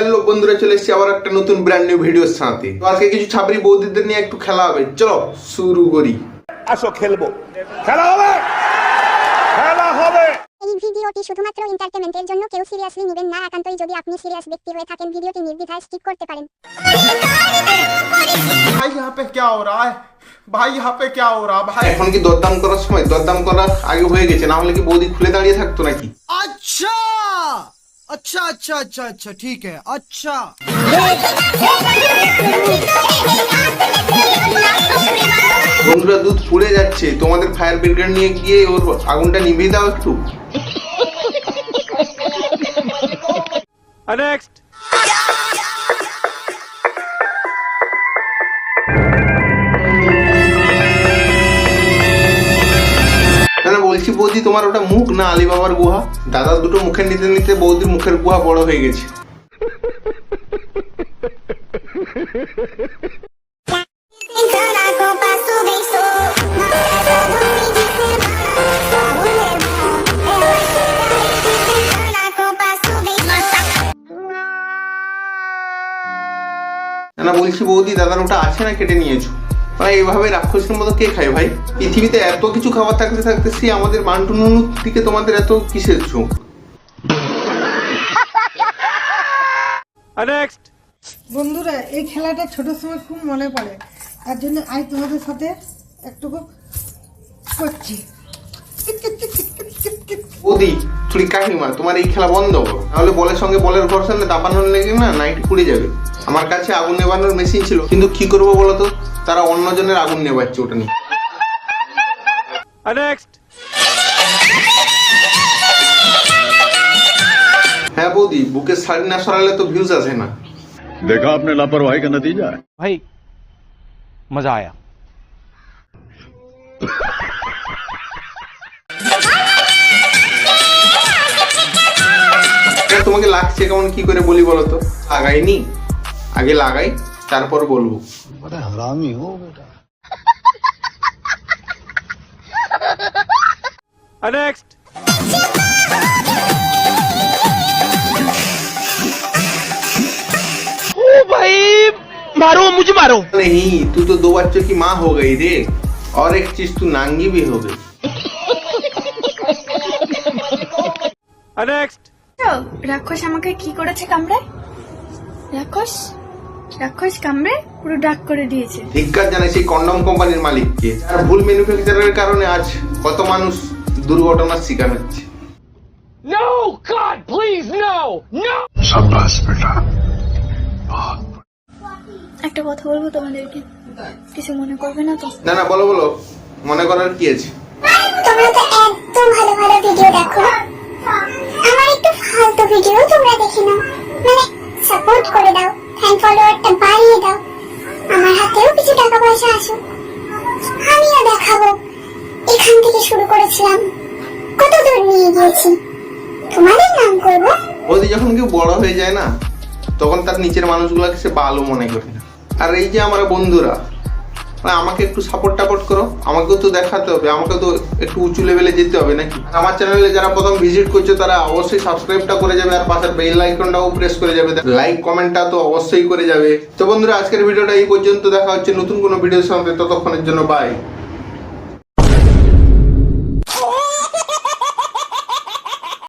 Hello বন্ধুরা, চলে এসেছি আবার একটা নতুন ব্র্যান্ড নিউ ভিডিওর সাথে। তো আজকে কিছু ছাপরি বৌদিদের নিয়ে একটু খেলা হবে, চলো শুরু করি। আসো খেলবো, খেলা হবে, খেলা হবে। এই ভিডিওটি শুধুমাত্র এন্টারটেইনমেন্টের জন্য, কেউ সিরিয়াসলি নেবেন না। একান্তই যদি আপনি সিরিয়াস ব্যক্তি হয়ে থাকেন ভিডিওটি নির্দ্বিধায় স্কিপ করতে পারেন। भाई यहाँ पे क्या हो रहा है? भाई यहाँ पे क्या हो रहा है भाई? এখন কি দরদাম করার সময়? দরদাম করার আগে হয়ে গেছে, না হলে কি বৌদি খুলে দাঁড়িয়ে থাকতো নাকি? अच्छा अच्छा अच्छा अच्छा अच्छा ठीक है अच्छा। বন্ধুরা, দুধ পুড়ে যাচ্ছে, তোমাদের ফায়ার ব্রিগেড নিয়ে গিয়ে ওর আগুনটা নিভিয়ে দাও একটু। নেক্সট। না বলছি বৌদি, তোমার ওটা মুখ না আলিবাবার গুহা? দাদা দুটো মুখে নিতে নিতে বৌদির মুখের গুহা বড় হয়ে গেছে। না বলছি বৌদি, দাদার ওটা আছে না কেটে নিয়েছো? মানে এইভাবে রাক্ষসের মতো কে খায় ভাই? পৃথিবীতে এত কিছু খাবার থাকতে থাকতে সে আমাদের মান্টু নুনুর দিকে তোমাদের এত কিসের ঝোঁক? নেক্সট। বন্ধুরা, এই খেলাটা ছোটোর সময় খুব মনে পড়ে, তার জন্য আজ তোমাদের সাথে একটুকু করছি। বৌদি তুই কাকিমা, তোমার এই খেলা বন্ধ করো, নাহলে বলের সঙ্গে বলের ঘর্ষণে দাপানোর লেগে না নাইট পুড়ে যাবে। আমার কাছে আগুন নেবানোর মেশিন ছিল, কিন্তু কি করবো বলো তো, তারা অন্যজনের আগুন নেবাচ্ছে ওটা নিয়ে। নেক্সট। হ্যাঁ বৌদি, বুকের শাড়ি না সরালে তো ভিউজ আসে না। देखा आपने लापरवाही का नतीजा है। भाई मजा आया। তোমাকে লাগছে কেমন, কি করে বলি বলো তো? লাগাইনি, আগে লাগাই তারপর বলবো। बड़ा हरामी हो बेटा। नेक्स्ट। ओ भाई मारो, मुझे मारो। नहीं, तू तो 2 बच्चों की माँ हो गई रे, और एक चीज तू नांगी भी हो गई। नेक्स्ट। রাক্ষস আমাকে কি করেছে কামড়ায়? রাক্ষস রাক্ষস কামড়ে পুরো ডাক করে দিয়েছে। ধিক্কার জানাই সেই কন্ডম কোম্পানির মালিককে, যার ভুল ম্যানুফ্যাকচারের কারণে আজ কত মানুষ দুর্ঘটনার শিকার হচ্ছে। No God, please no, no. शाबाश बेटा। একটা কথা বলবো তোমাদেরকে, কিছু মনে করবে না তো? না না, বলো বলো, মনে করার কি আছে? তোমরা তো একদম ভালো ভালো ভিডিও দেখো, আমার একটু ফালতু ভিডিও তোমরা দেখে নাও, মানে সাপোর্ট করে দাও, ফ্যান ফলোয়ারটা বাড়িয়ে দাও, আমার হাতেও কিছু টাকা পয়সা আসুক, আমিও দেখাবো এখান থেকে শুরু করেছিলাম, কত দূর নিয়ে গিয়েছি, তোমাদের নাম করবো। ওদি যখন কেউ বড় হয়ে যায় না, তখন তার নিচের মানুষগুলোকে সে ভালো মনে করে না। আর এই যে আমার বন্ধুরা, আমাকে একটু সাপোর্ট টাপোর্ট করো, আমাকেও তো দেখাতে হবে, আমাকে তো একটু উঁচু লেভেলে যেতে হবে নাকি? আমার চ্যানেলে যারা প্রথম ভিজিট করছে তারা অবশ্যই সাবস্ক্রাইবটা করে যাবে, আর পাশের বেল আইকনটাও প্রেস করে যাবে, লাইক কমেন্টটা তো অবশ্যই করে যাবে। তো বন্ধুরা, আজকের ভিডিওটা এই পর্যন্ত, দেখা হচ্ছে নতুন কোনো ভিডিওর সঙ্গে, ততক্ষণের জন্য বাই।